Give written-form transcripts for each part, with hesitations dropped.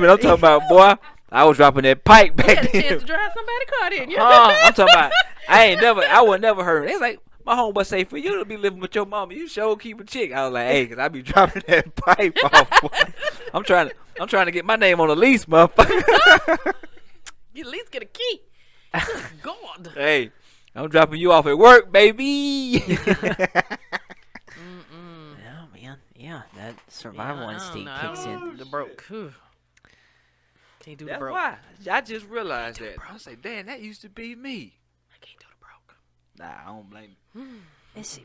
I'm talking about, boy, I was dropping that pipe You had back a chance then. to drive somebody's car, didn't you? I'm talking about, I would never heard. It's like, my homeboy say, for you to be living with your mama, you sure keep a chick. I was like, hey, cause I be dropping that pipe off. Boy. I'm trying to get my name on the lease, motherfucker. You at least get a key. God. Hey, I'm dropping you off at work, baby. Oh man, yeah, that survival instinct kicks in. The broke. Whew. Can't do the That's broke. why I just realized that. I say, damn, that used to be me. I can't do the broke. Nah, I don't blame you.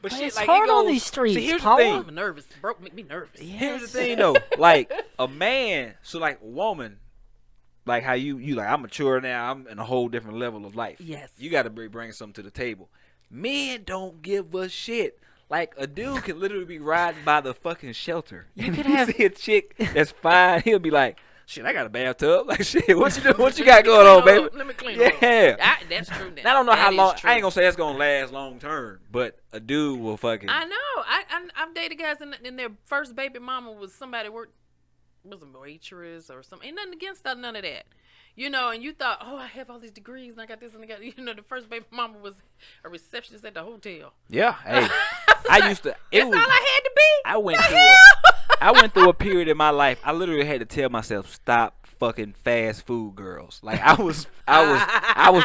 But shit, it's like, hard it on goes- these streets, see, here's the Paula. thing. I'm nervous. Broke make me nervous. Here's the thing though, like a man, so like a woman, like how you like I'm mature now, I'm in a whole different level of life. Yes. You got to be bringing something to the table. Men don't give a shit. Like a dude can literally be riding by the fucking shelter. You and could he have- see a chick that's fine. He'll be like, "Shit, I got a bathtub." Like, shit, what you doing? What you got going on, baby? Let me clean Yeah. up. That's true. I don't know how That long. is I ain't true. gonna say that's gonna last long term, but a dude will fucking. I know. I've dated guys and their first baby mama was somebody was a waitress or something. Ain't nothing against that, none of that. You know, and you thought, oh, I have all these degrees and I got this and I got, the first baby mama was a receptionist at the hotel. Yeah, hey, I used to. That's all I had to be. I went through a period in my life. I literally had to tell myself, stop fucking fast food girls. Like I was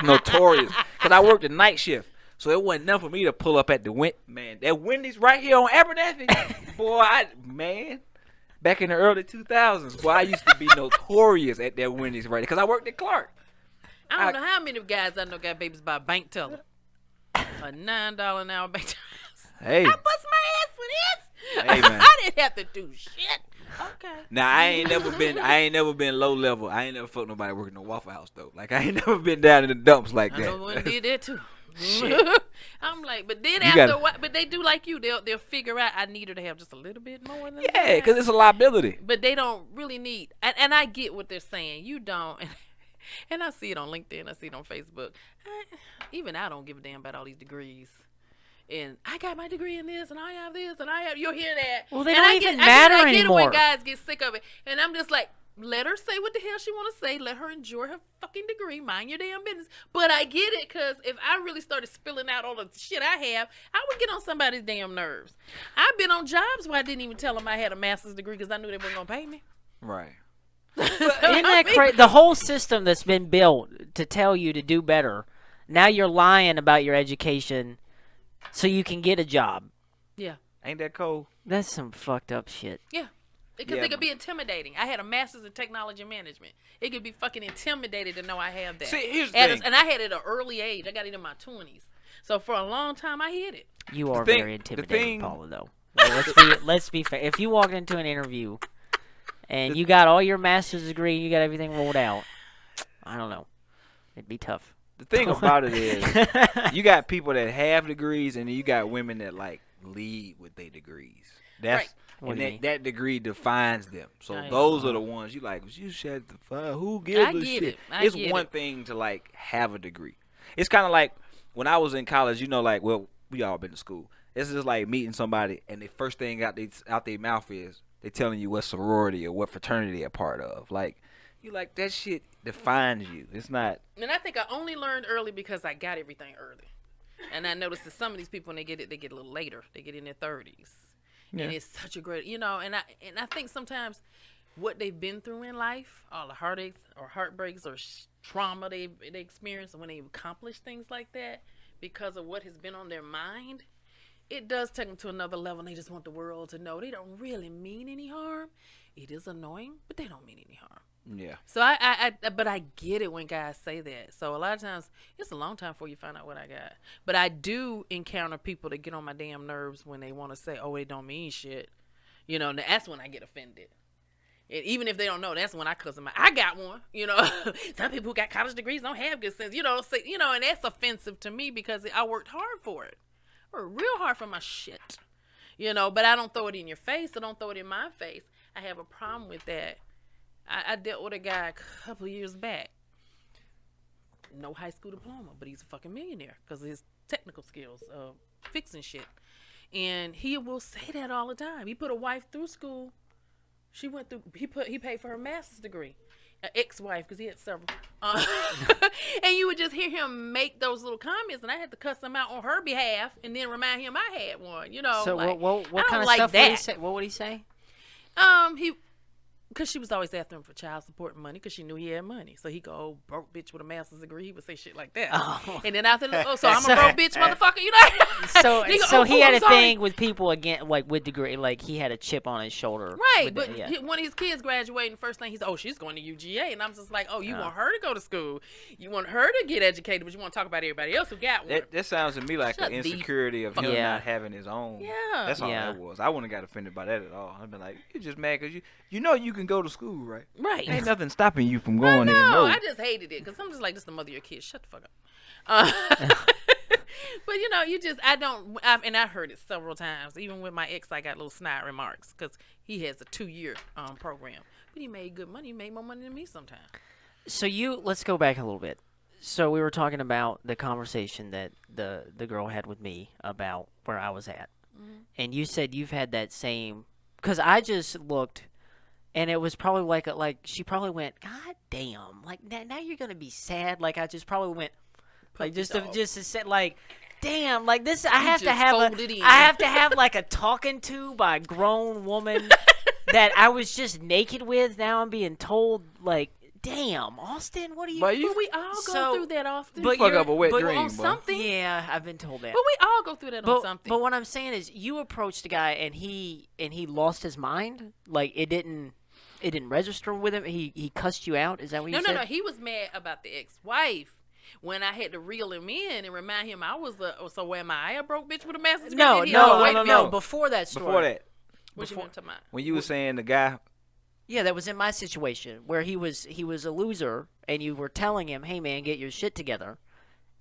notorious because I worked the night shift, so it wasn't enough for me to pull up at the that Wendy's right here on Abernathy. Boy, back in the early 2000s, boy, I used to be notorious at that Wendy's right because I worked at Clark. I don't know how many guys I know got babies by a bank teller. A $9 an hour bank teller. Hey, I bust my ass for this. Hey, man. I didn't have to do shit. Okay. now I ain't never been low level. I ain't never fucked nobody working no Waffle House though. Like I ain't never been down in the dumps like I that. know one did that too. Shit. I'm like, but then You after gotta- a while, but they do like you. They'll figure out I need her to have just a little bit more than Yeah, that. because it's a liability. But they don't really need, and I get what they're saying. You don't, and I see it on LinkedIn. I see it on Facebook. Even I don't give a damn about all these degrees. And I got my degree in this, and I have this, and I have. You'll hear that. Well, they And don't I even get, matter I get anymore. it when guys get sick of it, and I'm just like, let her say what the hell she want to say. Let her enjoy her fucking degree. Mind your damn business. But I get it, because if I really started spilling out all the shit I have, I would get on somebody's damn nerves. I've been on jobs where I didn't even tell them I had a master's degree because I knew they weren't going to pay me. Right. Isn't that crazy? The whole system that's been built to tell you to do better. Now you're lying about your education so you can get a job. Yeah. Ain't that cold? That's some fucked up shit. Yeah. Because Yeah, it could be intimidating. I had a master's in technology management. It could be fucking intimidated to know I have that. See, here's the At thing. and I had it at an early age. I got it in my 20s. So for a long time, I hid it. You are thing- very the intimidating, thing- Paula, though. Well, let's be fair. If you walked into an interview and you got all your master's degree and you got everything rolled out, I don't know. It'd be tough. The thing about it is, you got people that have degrees, and then you got women that like lead with their degrees. That's Right. What and do you mean? that degree defines them. So I those know. are the ones you like. You shut the fuck. Who gives I a get shit? it. I It's get one it. thing to like have a degree. It's kind of like when I was in college. You know, like we all been to school. It's just like meeting somebody, and the first thing out their mouth is they telling you what sorority or what fraternity they're part of. Like you like that shit defines you. It's not. And I think I only learned early because I got everything early. And I noticed that some of these people, when they get a little later. They get in their 30s. Yeah. And it's such a great, and I think sometimes what they've been through in life, all the heartaches or heartbreaks or trauma they experience, and when they accomplish things like that because of what has been on their mind, it does take them to another level. And they just want the world to know they don't really mean any harm. It is annoying, but they don't mean any harm. Yeah. So but I get it when guys say that. So a lot of times it's a long time before you find out what I got. But I do encounter people that get on my damn nerves when they want to say, "Oh, it don't mean shit." And that's when I get offended. And even if they don't know, that's when I cuss them out. I got one. Some people who got college degrees don't have good sense. And that's offensive to me because I worked hard for it. I worked real hard for my shit. But I don't throw it in your face. I don't throw it in my face. I have a problem with that. I dealt with a guy a couple of years back. No high school diploma, but he's a fucking millionaire because of his technical skills of fixing shit. And he will say that all the time. He put a wife through school. She went through. He paid for her master's degree. ex-wife, because he had several. And you would just hear him make those little comments, and I had to cuss him out on her behalf, and then remind him I had one. You know, So like, what I kind don't of like stuff that. would he say? What would he say? Because she was always after him for child support money, because she knew he had money. So he go, oh, broke bitch with a master's degree. He would say shit like that. Oh. And then after, so I'm a broke bitch, motherfucker. You know. So He go, so "Oh, he I'm had a sorry." thing with people again, like with degree, like he had a chip on his shoulder. Right, with but the- yeah. one of his kids graduating, first thing he said, oh, she's going to UGA. And I'm just like, oh, you want her to go to school. You want her to get educated, but you want to talk about everybody else who got one. That sounds to me like Shut an the insecurity of him Yeah. not having his own. Yeah. That's all Yeah. that was. I wouldn't have got offended by that at all. I'd been like, you're just mad because you know you can go to school, right? Right. Ain't nothing stopping you from going there. No, No. I just hated it because I'm just like, this is the mother of your kids. Shut the fuck up. But you know, and I heard it several times. Even with my ex, I got little snide remarks because he has a 2-year program. But he made good money. He made more money than me sometimes. So let's go back a little bit. So we were talking about the conversation that the girl had with me about where I was at, and you said you've had that same. Because I just looked, and it was probably like she probably went, God damn, like now you're gonna be sad. Like I just probably went, like just to say like, damn, like this. I have to have like a talking to by a grown woman that I was just naked with. Now I'm being told like, damn, Austin, what are you? But we all go through that, Austin. but fuck up a wet but dream, on boy. something. Yeah, I've been told that. But we all go through that on something. But what I'm saying is, you approached a guy and he lost his mind. Like it didn't register with him. He cussed you out. Is that what you said? No. He was mad about the ex-wife. When I had to reel him in and remind him I was so am I a broke bitch with a master's degree? No. Before that story. Before that, What you meant to mind? when you were saying the guy, Yeah, that was in my situation where he was a loser, and you were telling him, "Hey, man, get your shit together,"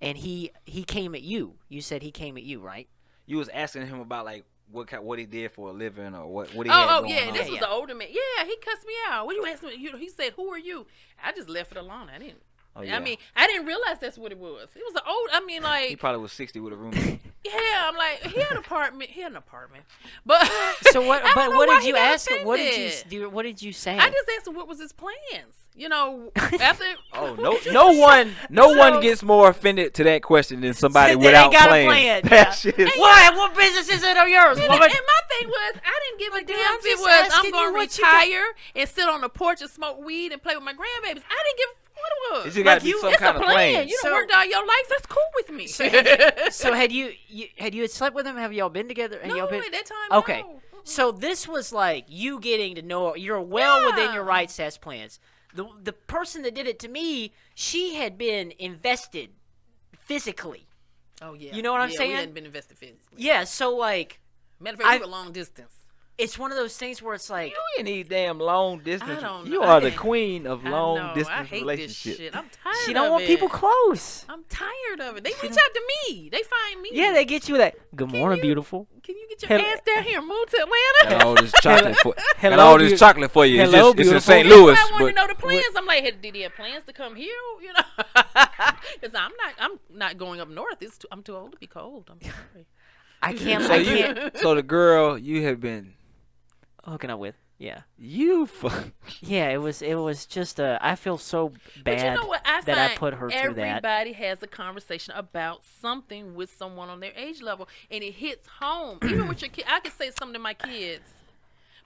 and he came at you. You said he came at you, right? you was asking him about like what he did for a living or what he had Oh going yeah, on. this was an older man. Yeah, he cussed me out. What you asking me? He said, "Who are you?" I just left it alone. I didn't. Oh, yeah. I mean, I didn't realize that's what it was. It was an old. I mean, like He probably was 60 with a roommate. yeah. I'm like, he had an apartment. He had an apartment. But So what? I don't But know what why did he you got ask him? What did you offended. do? What did you say? I just asked him what was his plans. You know, after. Oh no one gets more offended to that question than somebody They without got a playing. plan, That yeah. shit is What? What business is it of yours, And woman? my thing was, I didn't give a damn I'm if it just was I'm asking going you to what you retire and sit on the porch and smoke weed and play with my grandbabies. I didn't give what it was. It just got to be you- some It's kind a of plan. plan. You So- done worked all your life. That's cool with me. So had you slept with him? Have y'all been together? no, y'all been... at that time, Okay. no. So this was like you getting to know you're well within your rights to ask plans. The person that did it to me, she had been invested physically. Oh yeah. You know what I'm saying? We hadn't been invested physically. Yeah, so like Matter of fact, we were long distance. it's one of those things where it's like You ain't need damn long distance. I don't You know. are the queen of I long know. I distance hate relationships. this shit. I'm tired. she don't of want it. people close. I'm tired of it. They reach out to me. They find me. Yeah, they get you that. Good morning, you- beautiful. Can you get your Hello- ass down here and move to Atlanta? Got all this chocolate for Hello, got all this beau- chocolate for you. It's Hello, just it's in beautiful. St. That's Louis, why I wanted but to know the plans. I'm like, hey, did he have plans to come here? You know, because I'm not going up north. I'm too old to be cold. I'm sorry. I can't. so I you can't. so the girl you have been Hooking up with. Yeah. you fuck. Yeah. It was just I feel so bad But you know what? I that I find put her through that. everybody has a conversation about something with someone on their age level, and it hits home. Even with your kid, I can say something to my kids,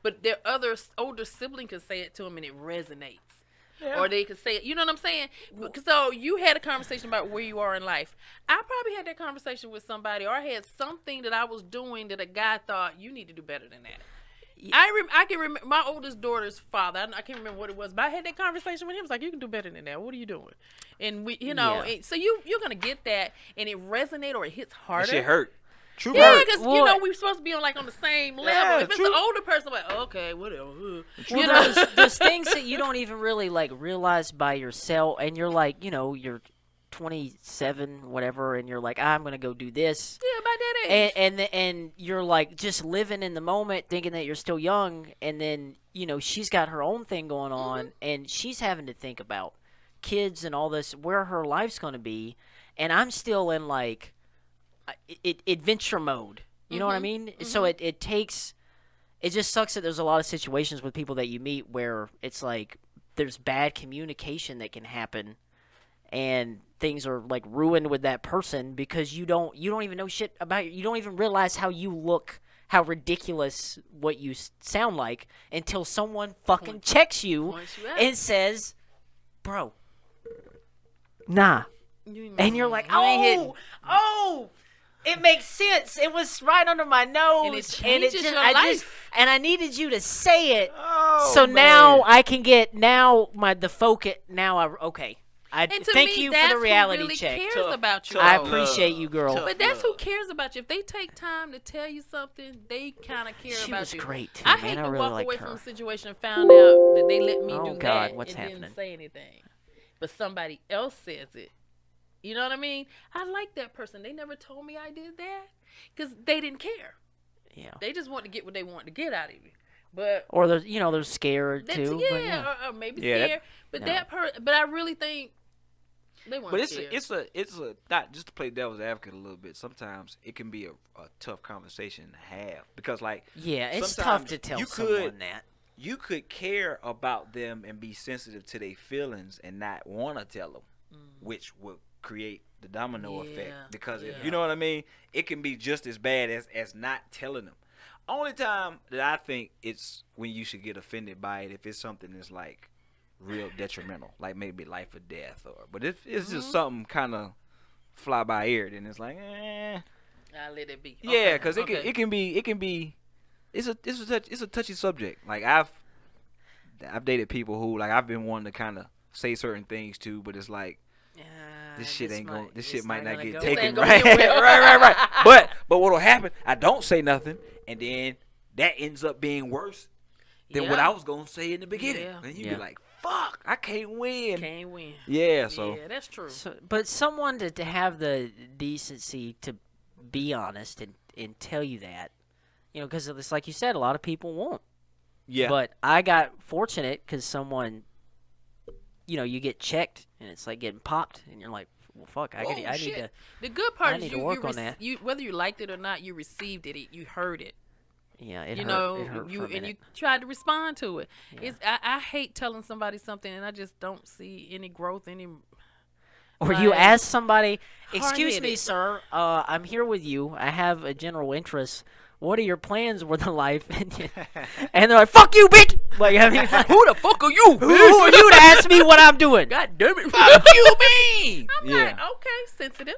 but their other older sibling can say it to them, and it resonates. Or they could say it. You know what I'm saying? So you had a conversation about where you are in life. I probably had that conversation with somebody, or I had something that I was doing that a guy thought you need to do better than that. I can remember my oldest daughter's father. I can't remember what it was, but I had that conversation with him. He was like, "You can do better than that. What are you doing?" And we, you know, Yeah. and so you're gonna get that, and it resonate or it hits harder. That shit hurt. True Yeah, hurt. because you Well, know we're supposed to be on the same level. Yeah, If it's true. an older person, I'm like, okay, whatever. Well, You know, there's things that you don't even really like realize by yourself, and you're like, you're 27, whatever, and you're like, I'm gonna go do this, yeah, by that age. and you're like just living in the moment, thinking that you're still young, and then she's got her own thing going on, and she's having to think about kids and all this, where her life's gonna be, and I'm still in like adventure mode. You know what I mean? So it takes. It just sucks that there's a lot of situations with people that you meet where it's like there's bad communication that can happen, and things are like ruined with that person because you don't even know shit about you don't even realize how you look, how ridiculous what you sound like until someone fucking checks you and says, "Bro, nah," and you're like, "Oh, it makes sense. It was right under my nose, and it changes your life. and I needed you to say it, Oh, man. now I can get the focus. Now okay." And to thank me, you that's for the reality who really check. cares about you. I appreciate you, girl. But that's who cares about you. If they take time to tell you something, they kind of care She about was you. great, too, I man. hate I to really walk liked away her. from a situation and found out that they let me Oh, do God, that what's and happening? didn't say anything. But somebody else says it. You know what I mean? I like that person. They never told me I did that because they didn't care. Yeah. They just wanted to get what they wanted to get out of you. But Or they're scared that's, too. But or maybe Yeah, scared. But no. but I really think they weren't But scared. it's a not just to play devil's advocate a little bit. Sometimes it can be a tough conversation to have because like yeah, it's tough sometimes to tell you someone that. you could care about them and be sensitive to their feelings and not want to tell them, which will create the domino effect. Yeah, Because if yeah. you know what I mean, it can be just as bad as not telling them. Only time that I think it's when you should get offended by it if it's something that's like real detrimental, like maybe life or death, but if it's just something kind of fly by ear, then it's like, I'll let it be. yeah, because okay. it can be it's a touchy subject. Like I've dated people who like I've been wanting to kind of say certain things to, but it's like this shit might not get taken right. right. But what'll happen? I don't say nothing, and then that ends up being worse than what I was gonna say in the beginning. Yeah. And you be like, "Fuck, I can't win." Can't win. Yeah, so Yeah, that's true. But someone to have the decency to be honest and tell you that, because it's like you said, a lot of people won't. yeah. But I got fortunate because someone, you get checked and it's like getting popped, and you're like, well, fuck, I need to. The good part I is need to work on that. You whether you liked it or not, you received it. You heard it. Yeah, it you hurt. know, It hurt for a minute. you tried to respond to it. Yeah. I hate telling somebody something and I just don't see any growth, any. Or you like, ask somebody, "Excuse me, hard-headed. sir, I'm here with you. I have a general interest. What are your plans with the life?" And they're like, "Fuck you, bitch!" Like, I mean, like, Who the fuck are you? who are you to ask me what I'm doing? God damn it! Fuck you, mean. I'm Yeah. like, okay, sensitive.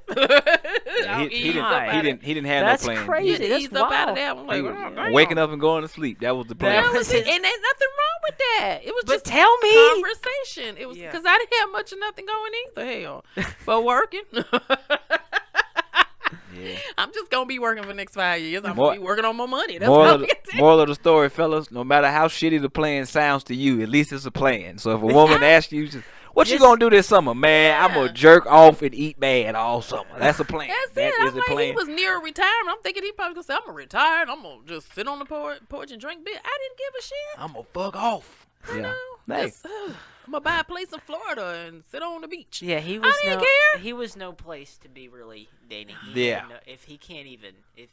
Yeah, I'll ease up out of it. he didn't have That's no plan. crazy. You That's ease up out of wild. that. I'm like, He oh, was damn. waking up and going to sleep. That was the plan. That was And there's nothing wrong with that. It was But just tell me. conversation. It was Yeah. because I didn't have much of nothing going either. Hell, but working. Yeah. I'm just gonna be working for the next 5 years. I'm More- gonna be working on more money. That's Moral all of, I can tell. moral of the story, fellas, no matter how shitty the plan sounds to you, at least it's a plan. So if a woman asks you, what you gonna do this summer? Man, I'm gonna jerk off and eat bad all summer. That's a plan. That's That it. is I'm a like, plan. he was near retirement. I'm thinking he probably gonna say, I'm gonna retire. And I'm gonna just sit on the porch and drink beer. I didn't give a shit. I'm gonna fuck off. You Yeah. know, Hey. just, I'm gonna buy a place in Florida and sit on the beach. Yeah, he was didn't no. care. He was no place to be really dating. He Yeah. had no- if he can't even, if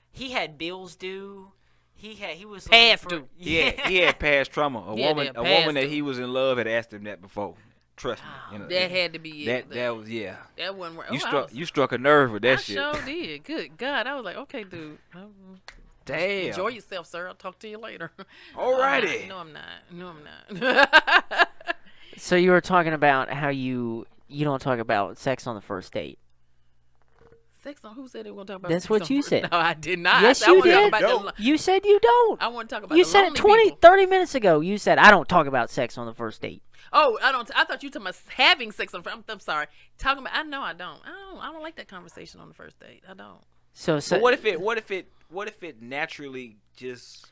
he had bills due, he was Past looking for, due. Yeah, he had past trauma. A Yeah, woman, they're a woman past that due. he was in love had asked him that before. Trust me. You know, That had to be it. that was yeah. That wasn't where You struck a nerve with that I shit. sure did. Good God. I was like, okay, dude. Damn. Enjoy yourself, sir. I'll talk to you later. Alrighty. No, I'm not. No, I'm not. So you were talking about how you don't talk about sex on the first date. Sex on who said they were gonna talk about That's sex what on you first- said. No, I did not. Yes, I you wanna talk did. about Don't. You said you don't. I want to talk about You the said it lonely 20, people. 30 minutes ago. You said, "I don't talk about sex on the first date." Oh, I don't. I thought you were talking about having sex on. I'm sorry. Talking about. I know I don't. I don't like that conversation on the first date. I don't. So But what if it naturally just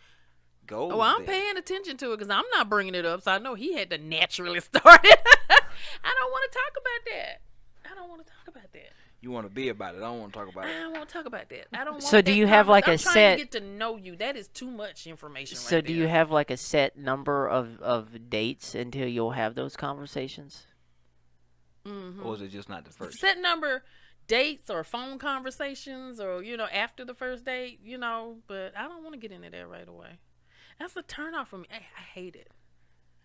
goes? Oh, I'm there? paying attention to it because I'm not bringing it up, so I know he had to naturally start it. I don't want to talk about that. I don't want to talk about that. You want to be about it. I don't want to talk about I it. don't want to talk about that. I don't. Want So do that you have, like, I'm a trying set- to get to know you. That is too much information. So right do there. you have like a set number of dates until you'll have those conversations? Mhm. Or is it just not the first? set number dates or phone conversations or after the first date, but I don't want to get into that right away. That's a turn off for me. I hate it.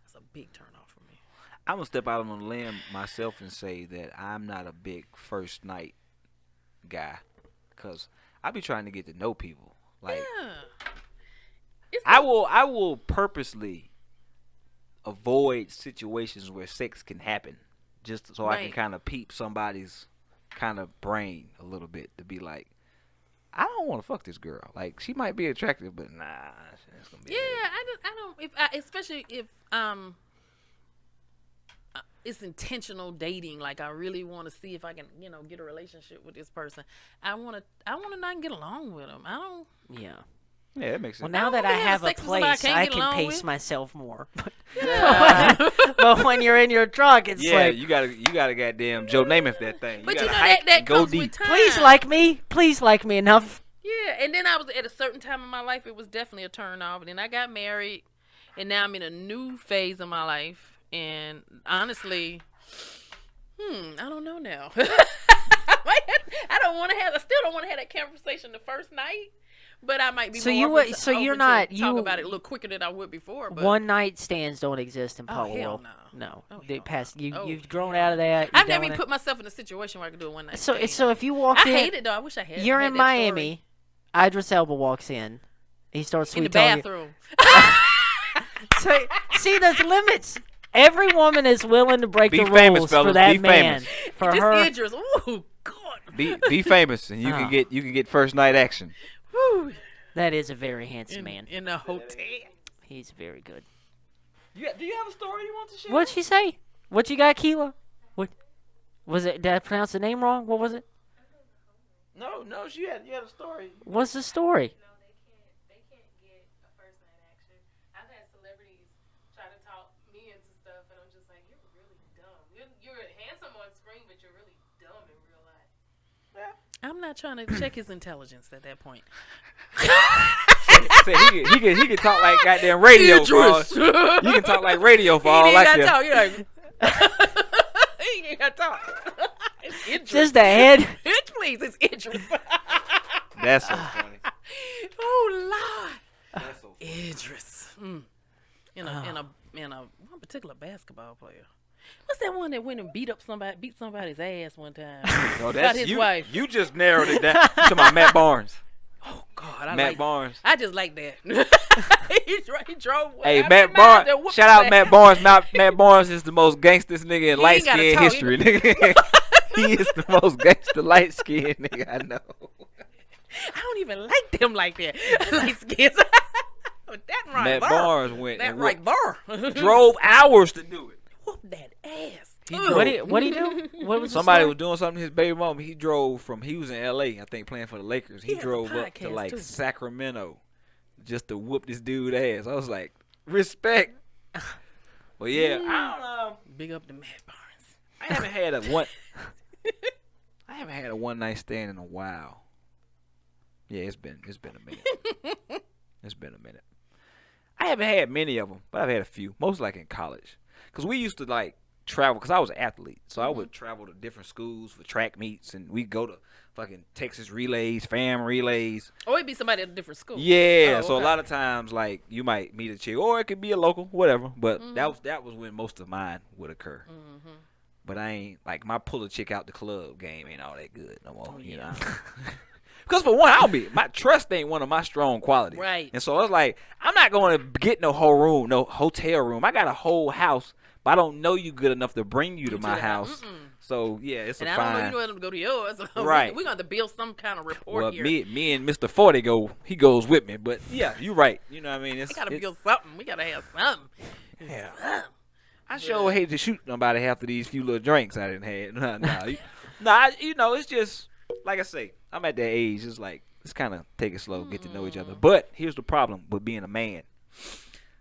That's a big turn off for me. I'm gonna step out on a limb myself and say that I'm not a big first night guy, cause I be trying to get to know people. Like Yeah. I will purposely avoid situations where sex can happen, just so I can Right. kind of peep somebody's kind of brain a little bit to be like, I don't want to fuck this girl. Like she might be attractive, but nah, it's gonna be. Yeah, I don't. Especially if it's intentional dating. Like I really want to see if I can, get a relationship with this person. I want to not get along with them. I don't. Yeah. Yeah, that makes Well, sense. now that I wanna have have a sex with somebody I place, can't I get can along pace with. myself more. Yeah. But when you're in your truck, it's Yeah, like, you gotta goddamn Joe Namath that thing. But gotta that hike and go comes deep. with time. please like me enough. Yeah, and then I was at a certain time in my life. It was definitely a turn off. And then I got married, and now I'm in a new phase of my life. And honestly, I don't know now. I don't want to have. I still don't want to have that conversation the first night. But I might be. So more you open would- to- so you're open not- to talk you- about it a little quicker than I would before. But One night stands don't exist in Oh, Paula hell world. no. No, Oh, they hell passed. no. Oh, You've grown hell out of that. I've You've never done even it. put myself in a situation where I could do a one night. So if you walked I in, hate it though. I wish I had. you're had in that story. Miami. Idris Elba walks in. He starts In the sweet talking. bathroom. So, see, there's limits. Every woman is willing to break Be the famous, rules fellas. for that Be man. famous. For Just her, Idris. Ooh, God. Be famous, and you Oh. can get first night action. Whew. that is a very handsome man. In a hotel. He's very good. Do you have a story you want to share? What'd she say? What you got, Keela? What was it? Did I pronounce the name wrong? What was it? No, you had a story. What's the story? No, they can't get a first night action. I've had celebrities try to talk me into stuff, and I'm just like, you're really dumb. You're handsome on screen, but you're really dumb in real life. I'm not trying to check his intelligence at that point. Said he can talk like goddamn radio for all. You can talk like radio for all He like ain't that. got to talk. You're like, he ain't got to talk. It's Idris. Just the head. Bitch, please. It's Idris. That's so funny. Oh, Lord. That's so funny. Idris. In a one particular basketball player. What's that one that went and beat somebody's ass one time? No, About that's his you. wife. You just narrowed it down to my Matt Barnes. Oh God, I Matt like. Barnes. I just like that. he drove. Hey, I Matt remember I was there Barnes. whooping Shout out his Matt ass. Barnes. Matt Barnes is the most gangstest nigga in He light ain't gotta skin talk. history, nigga. He is the most gangster light skin nigga I know. I don't even like them like that. Like skins. That right Matt there. Barnes went That and right there. drove hours to do it. Whoop that ass. He Ugh. drove. What do you do? What was the Somebody story? was doing something to his baby mama. He drove he was in L.A., I think, playing for the Lakers. He He has a drove up to podcast, like too. Sacramento just to whoop this dude ass. I was like, respect. Well, yeah, I don't know. Big up to Matt Barnes. I haven't had a one night stand in a while. Yeah, it's been a minute. It's been a minute. I haven't had many of them, but I've had a few. Most like in college, cause we used to like travel. Cause I was an athlete, so I would travel to different schools for track meets, and we'd go to fucking Texas relays, fam relays. Or it'd be somebody at a different school. Yeah, Oh, so a okay. lot of times like you might meet a chick, or it could be a local, whatever. But that was when most of mine would occur. But I ain't like my pull a chick out the club game ain't all that good no more. You know. Because for one, my trust ain't one of my strong qualities. Right. And so I was like, I'm not going to get no whole room, no hotel room. I got a whole house, but I don't know you good enough to bring you to my the house. house. Mm-mm. So yeah, it's And a I don't know fine. you know them to go to yours. Right. We're going to build some kind of rapport Well, here. me and Mr. 40 he goes with me. But yeah, you're right. You know what I mean? We got to build something. We got to have something. Yeah. I sure hate to shoot nobody after these few little drinks I didn't have. Nah, it's just like I say, I'm at that age. It's like let's kind of take it slow, get to know each other. But here's the problem with being a man.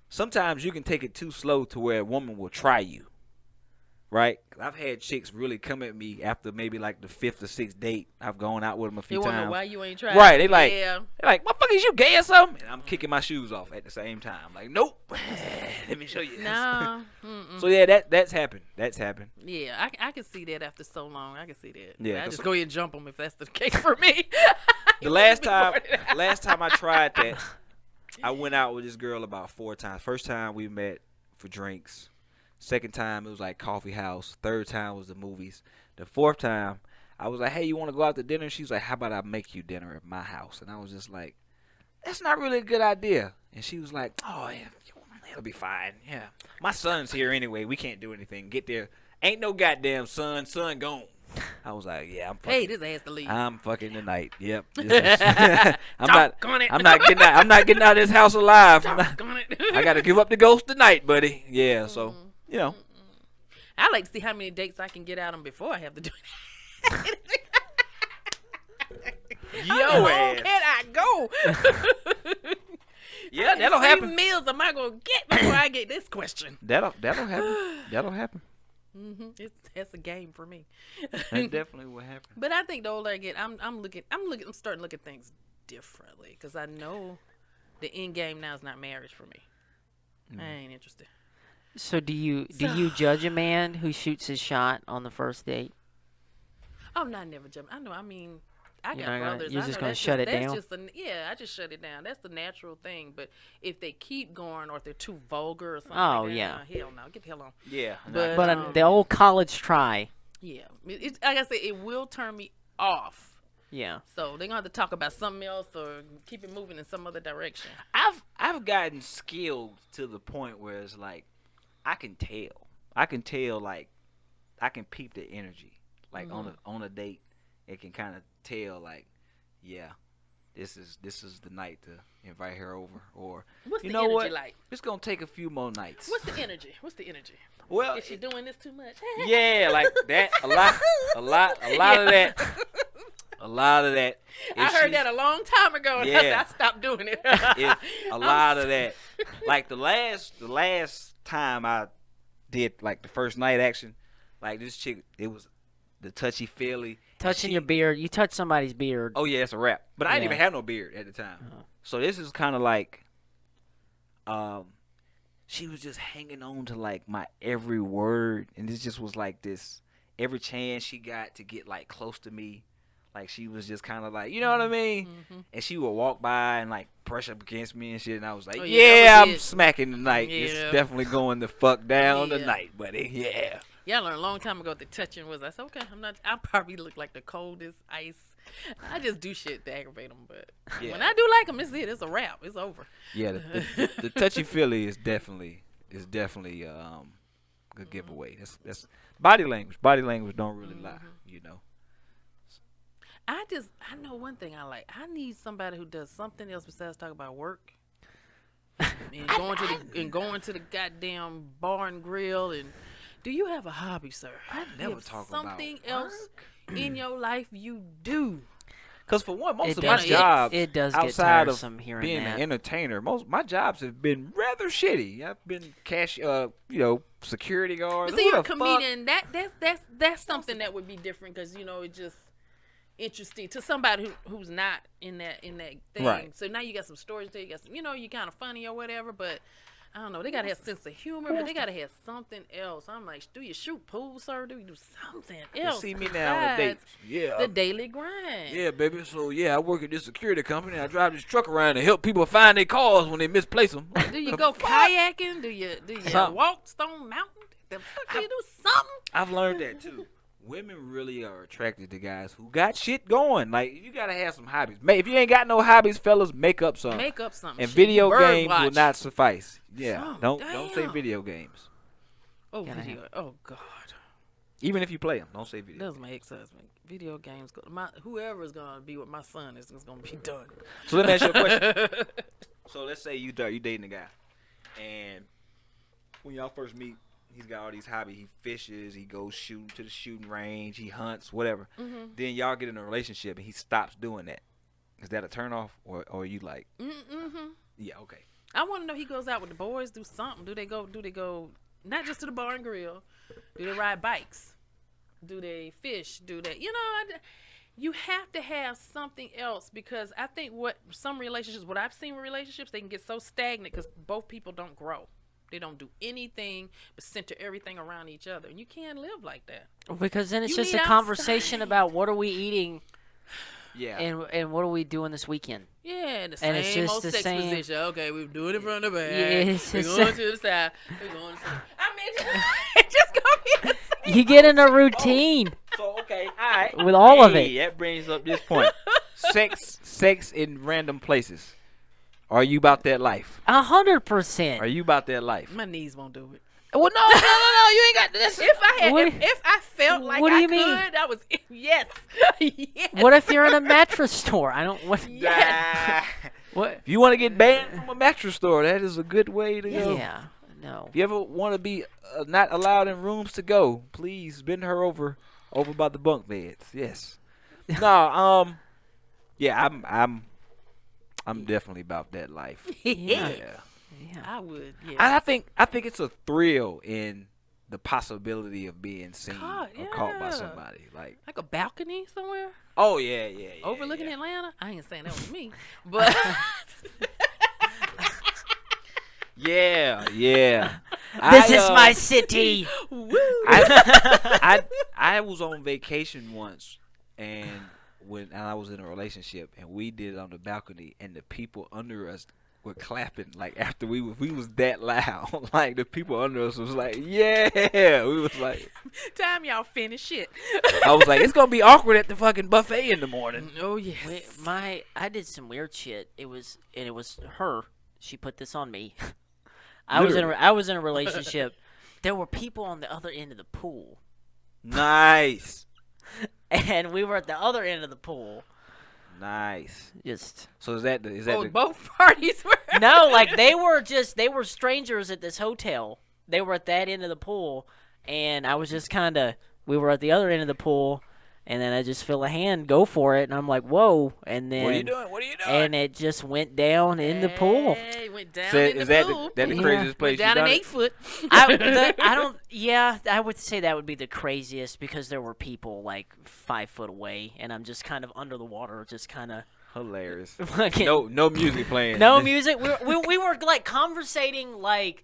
Sometimes you can take it too slow to where a woman will try you. Right? 'Cause I've had chicks really come at me after maybe like the 5th or 6th date. I've gone out with them a few You want to know times. why you ain't trying? Right, they like, Yeah. they're like, motherfucker, is you gay or something? And I'm kicking my shoes off at the same time. Like, nope. Let me show you. No. Mm-mm. So yeah, that's happened. That's happened. Yeah, I can see that after so long. I can see that. Yeah, I 'cause just go ahead and jump them if that's the case for me. The last time I tried that, I went out with this girl about 4 times. First time we met for drinks. Second time it was like coffee house. Third time was the movies. The fourth time I was like, hey, you want to go out to dinner? She was like, how about I make you dinner at my house? And I was just like, that's not really a good idea. And she was like, oh yeah, it'll be fine. Yeah, my son's here anyway. We can't do anything. Get there. Ain't no goddamn son. Son gone. I was like, yeah, I'm fucking. Hey, this ass to leave. I'm fucking tonight. Yep. I'm Doggone it. I'm not getting out. I'm not getting out of this house alive. Doggone it. I gotta give up the ghost tonight, buddy. Yeah. So you know. I like to see how many dates I can get out on before I have to do it. How long can I go? Yeah, that'll happen. Meals am I gonna get before I get this question? That'll happen. That'll happen. That's a game for me. That definitely will happen. But I think the older I get, I'm starting to look at things differently because I know the end game now is not marriage for me. I ain't interested. So do you judge a man who shoots his shot on the first date? Oh, no, I never judge. I know. I mean, I You're got not gonna- brothers. you're I just know gonna that's shut it that's down? Just I just shut it down. That's the natural thing. But if they keep going or if they're too vulgar or something Oh, like that, yeah. hell no. Get the hell on. Yeah. But, But the old college try. Yeah. Like I said, it will turn me off. Yeah. So they're going to have to talk about something else or keep it moving in some other direction. I've gotten skilled to the point where it's like I can tell like I can peep the energy like on a date. It can kind of tell like, yeah, this is the night to invite her over, or What's you the know energy what, like? it's gonna take a few more nights. What's the energy? Well, Is she doing this too much? yeah, like that. A lot of that. A lot of that. I heard that a long time ago, and Yeah. I stopped doing it. If a lot of that. Like the last time I did like the first night action, like this chick, it was the touchy feely. Touching your beard. You touch somebody's beard. Oh yeah, it's a wrap. But I didn't Yeah. even have no beard at the time. So this is kind of like, she was just hanging on to like my every word, and this just was like this. Every chance she got to get like close to me, like she was just kind of like, you know what I mean? And she would walk by and like brush up against me and shit, and I was like, Oh, yeah, yeah, that was I'm it. smacking tonight. Yeah. It's definitely going the fuck down Yeah. tonight, buddy. Yeah. Yeah, I learned a long time ago that touching was. I said, okay, I probably look like the coldest ice. I just do shit to aggravate them, but Yeah. when I do like them, it's it. It's a wrap. It's over. Yeah, the touchy feely is definitely a good giveaway. That's body language. Body language don't really lie, you know. I know one thing I like. I need somebody who does something else besides talk about work. And going to the goddamn bar and grill. And do you have a hobby, sir? I never If talk about something else in your life you do. Because for one, most It of my does jobs it does get outside of tiresome hearing being that. an entertainer, most my jobs have been rather shitty. I've been security guard. But see, Who you're a the fuck- comedian. That's something that would be different because it's just interesting to somebody who's not in that thing. Right. So now you got some stories to tell. You got some, you're kind of funny or whatever. But I don't know. They gotta have a sense of humor, but they gotta have something else. I'm like, do you shoot pool, sir? Do you do something You else? see me now on a date. besides Yeah. The daily grind. Yeah, baby. So yeah, I work at this security company. I drive this truck around and help people find their cars when they misplace them. Do you go kayaking? Do you Something. walk Stone Mountain? The fuck do you do something? I've learned that too. Women really are attracted to guys who got shit going. Like you gotta have some hobbies. If you ain't got no hobbies, fellas, make up some. Make up something. And Shit. video Bird games will watch. not suffice. Yeah, Oh, don't say damn. video games. Oh, Gotta video. Oh God. Even if you play them, don't say video. That was my ex-husband. Video games. Whoever is gonna be with my son is gonna be done. So let me ask you a question. So let's say you dating a guy, and when y'all first meet, he's got all these hobbies. He fishes. He goes shooting to the shooting range. He hunts, whatever. Then y'all get in a relationship, and he stops doing that. Is that a turnoff, or are you like, yeah, okay? I want to know. He goes out with the boys. Do something. Do they go? Not just to the bar and grill. Do they ride bikes? Do they fish? Do they? You have to have something else because I think what I've seen with relationships, they can get so stagnant because both people don't grow. They don't do anything but center everything around each other. And you can't live like that. Because then it's You just a need conversation outside. about what are we eating Yeah. and what are we doing this weekend. Yeah, the And it's same just old the sex same- position. Okay, we're doing it from the back. Yeah, it's we're the going same- to the side. We're going to the side. I mean, It's just gonna be the same. You get in a routine So okay, all right. with all of it. That brings up this point. Sex in random places. Are you about that life? 100%. Are you about that life? My knees won't do it. Well, no, you ain't got this. If I had, What- if I felt like what do I you could, mean? I was yes, yes. What if you're in a mattress store? I don't. What? Yes. What? If you want to get banned from a mattress store, that is a good way to go. Yeah. No. If you ever want to be not allowed in rooms to go, please bend her over by the bunk beds. Yes. No. Yeah. I'm definitely about that life. Yeah. Yeah. Yeah. I would. Yeah. And I think it's a thrill in the possibility of being seen Caught, or caught by yeah. somebody. Like, Like a balcony somewhere oh yeah. overlooking yeah. Atlanta. I ain't saying that was me, but Yeah. This is my city. woo. I was on vacation once, and I was in a relationship, and we did it on the balcony, and the people under us were clapping like after we was that loud. Like the people under us was like, yeah. We was like, Time y'all finish it. I was like, it's gonna be awkward at the fucking buffet in the morning. Oh yes. I did some weird shit. It was her. She put this on me. I was in a relationship. There were people on the other end of the pool, Nice. and we were at the other end of the pool. Nice. Just So is that the Both parties were. no, like they were strangers at this hotel. They were at that end of the pool, and I was just we were at the other end of the pool, and then I just feel a hand go for it, and I'm like, whoa, and then What are you doing? and it just went down in the pool. Hey, went down So in is the that pool. the Yeah. craziest place Went down you an done 8 it? foot. I don't. Yeah, I would say that would be the craziest because there were people like 5 foot away, and I'm just kind of under the water, just kind of Hilarious. fucking No music playing. no music. We were like conversating like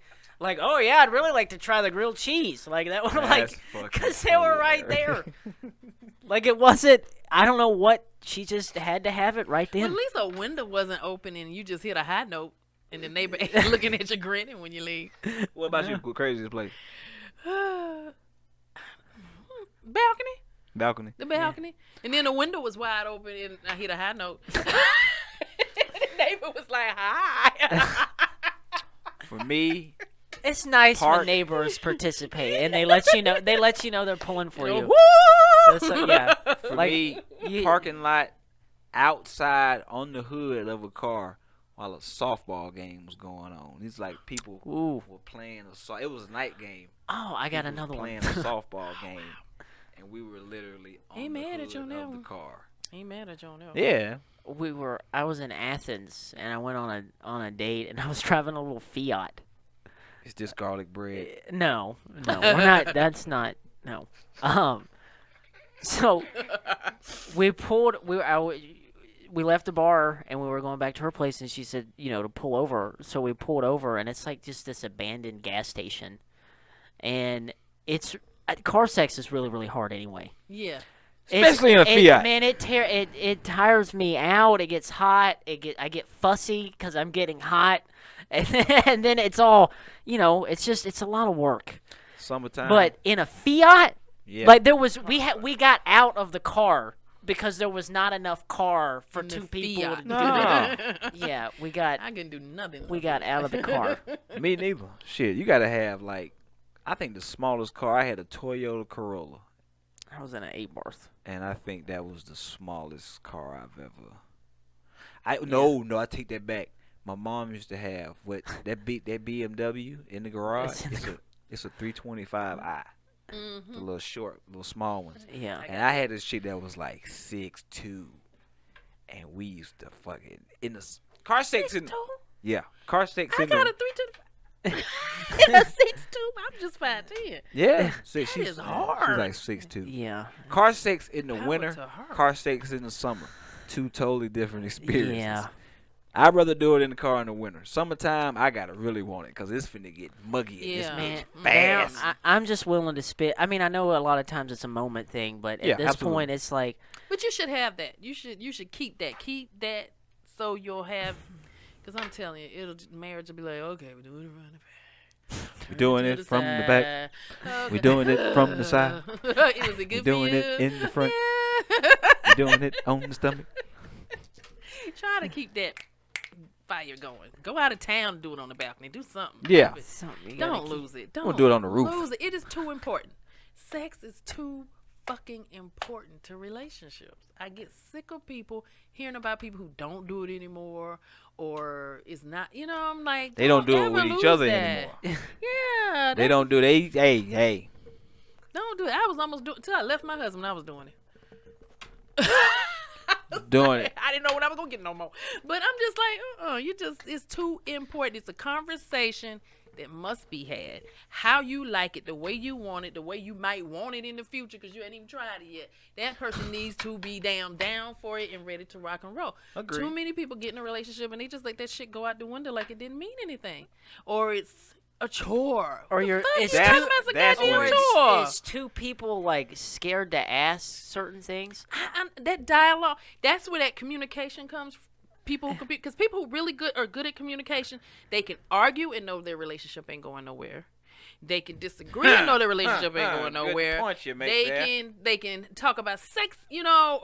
oh yeah, I'd really like to try the grilled cheese like that one That's like fucking because they were right there. hilarious. Like it wasn't. I don't know what she just had to have it right Well, then. at least a window wasn't open and you just hit a high note and the neighbor looking at you grinning when you leave. What about you? Craziest place? Balcony? Balcony. The balcony. And then the window was wide open and I hit a high note. The neighbor was like, hi. For me, It's nice Park. when neighbors participate and they let you know they're pulling for you. Woo! That's yeah. for Like, me, you- parking lot outside on the hood of a car while a softball game was going on. It's like people Ooh. were playing it was a night game. Oh, I got People another one. playing a softball game, and we were literally on Ain't the mad hood at you on that of the one. car. Ain't mad at you on that. Yeah. I was in Athens and I went on a date and I was driving a little Fiat. It's just garlic bread. No, we're not. That's not. No. So we left the bar and we were going back to her place and she said, to pull over. So we pulled over and it's like just this abandoned gas station, and car sex is really really hard anyway. Yeah. Especially in a Fiat. Man, it tires me out. It gets hot. I get fussy because I'm getting hot, and then it's all it's a lot of work. Summertime. But in a Fiat, yeah. like we got out of the car because there was not enough car for In the two people Fiat. to do No. that. Yeah, we got I couldn't do nothing. out of the car. Me neither. Shit, you gotta have I think the smallest car I had a Toyota Corolla, I was in an 8-berth. and I think that was the smallest car I've ever. No, I take that back. My mom used to have that BMW in the garage. It's a 325i, Mm-hmm. the little short, little small ones. Yeah. And I had this shit that was like 6'2", and we used to fucking in the car sex in car sex I in got the a 325. And a 6'2". I'm just 5'10". yeah. That She's is hard. She's like 6'2". Yeah. Car sex in the Power winter, to her. car sex in the summer. Two totally different experiences. Yeah. I'd rather do it in the car in the winter. Summertime, I gotta really want it because it's finna get muggy in this Yeah. bitch Man, fast. I'm just willing to spit. I mean, I know a lot of times it's a moment thing, but Yeah, at this absolutely. point, it's like, But you should have that. You should keep that. Keep that so you'll have. Because I'm telling you, marriage will be like, okay, we're doing it around the We doing To it from the back. side. We doing it from the side. It was a We good doing for it you. in the front. Yeah. We doing it on the stomach. Try to keep that fire going. Go out of town and do it on the balcony. Do something. Yeah. Keep it. Something you gotta Don't keep- lose it. Don't Don't do it on the roof. lose it. It is too important. Sex is too fucking important to relationships. I get sick of people hearing about people who don't do it anymore or is not. I'm like, They don't do it ever with each lose other that. anymore. Yeah, They don't do. Hey. don't do it. I was almost doing until I left my husband. I was doing it. Doing it. I didn't know what I was gonna get no more. But I'm just like, it's too important. It's a conversation that must be had. How you like it, the way you want it, the way you might want it in the future, because you ain't even tried it yet. That person needs to be down for it and ready to rock and roll. Agreed. Too many people get in a relationship and they just let that shit go out the window like it didn't mean anything, or it's a chore. Or What the you're- fuck it's you too- talking about? It's a that's goddamn when chore. It's two people like scared to ask certain things. That dialogue, that's where that communication comes. People who because people who really are good at communication, they can argue and know their relationship ain't going nowhere. They can disagree and know their relationship ain't going Good nowhere. point you make there. They can talk about sex,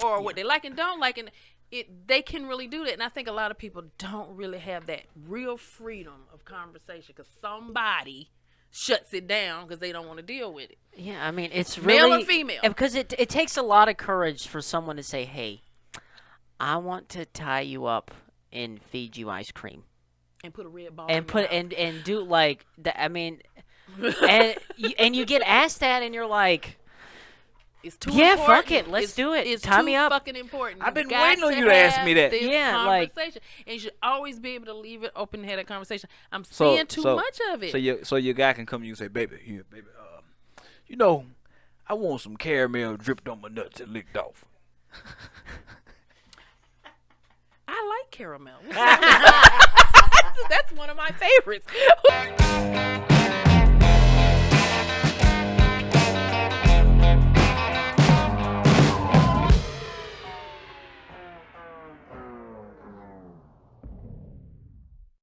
or what they like and don't like, and they can really do that. And I think a lot of people don't really have that real freedom of conversation because somebody shuts it down because they don't want to deal with it. Yeah, I mean, it's Male really or female? because it takes a lot of courage for someone to say, "Hey, I want to tie you up and feed you ice cream." And put a red ball And in put your mouth. and do like that. I mean, and you get asked that, and you're like, It's too Yeah, important. fuck it. Let's do it. It's Tie too me up. fucking important. I've been You got waiting on you to ask me have that. this Yeah, like- conversation. And you should always be able to leave it open and have that conversation. I'm So- seeing too so- much of it. So your guy can come to you and say, baby, I want some caramel dripped on my nuts and licked off. I like caramel. That's one of my favorites.